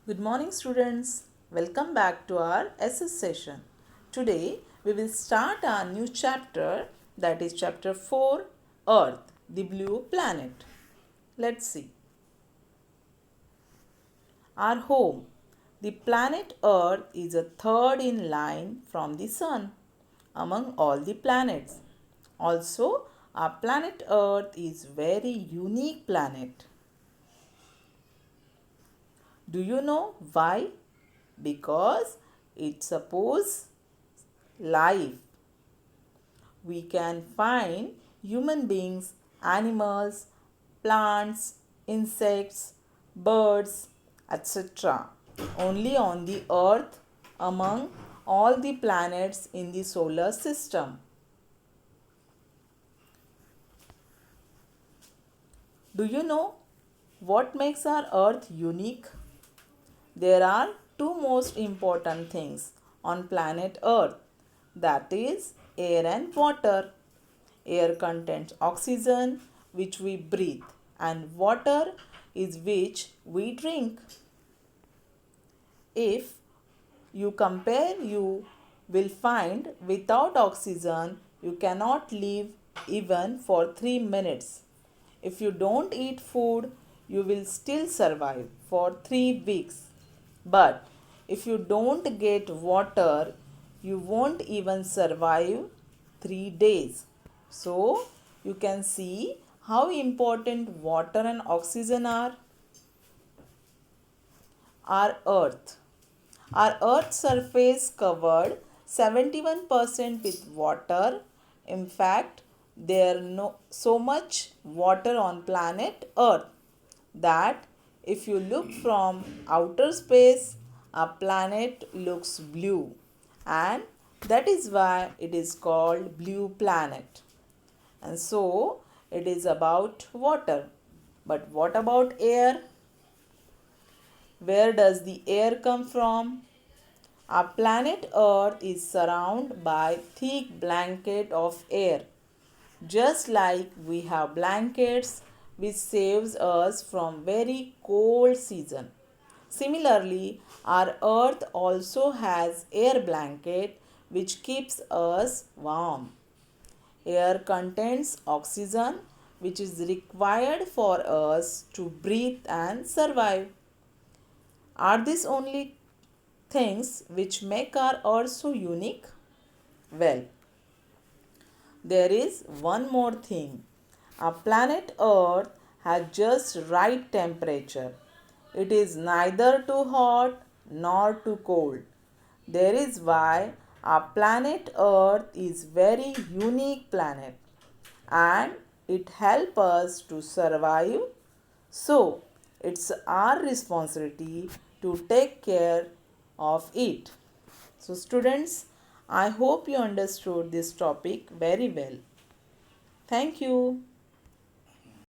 Good morning, students. Welcome back to our SS session. Today we will start our new chapter, that is chapter 4, Earth, the blue planet. Let's see. Our home. The planet Earth is a third in line from the sun among all the planets. Also, our planet Earth is very unique planet. Do you know why? Because it supposes life. We can find human beings, animals, plants, insects, birds, etc. only on the earth among all the planets in the solar system. Do you know what makes our earth unique? There are two most important things on planet earth, that is air and water. Air contains oxygen which we breathe and water is which we drink. If you compare, you will find without oxygen you cannot live even for 3 minutes. If you don't eat food, you will still survive for 3 weeks. But if you don't get water, you won't even survive 3 days. So, you can see how important water and oxygen are. Our earth. Our earth's surface covered 71% with water. In fact, there no so much water on planet earth that if you look from outer space, our planet looks blue, and that is why it is called blue planet. And so it is about water. But what about air? Where does the air come from? Our planet Earth is surrounded by thick blanket of air. Just like we have blankets which saves us from very cold season. Similarly, our earth also has air blanket which keeps us warm. Air contains oxygen which is required for us to breathe and survive. Are these only things which make our earth so unique? Well, there is one more thing. Our planet Earth has just right temperature. It is neither too hot nor too cold. There is why our planet Earth is very unique planet and it helps us to survive. So, it's our responsibility to take care of it. So, students, I hope you understood this topic very well. Thank you.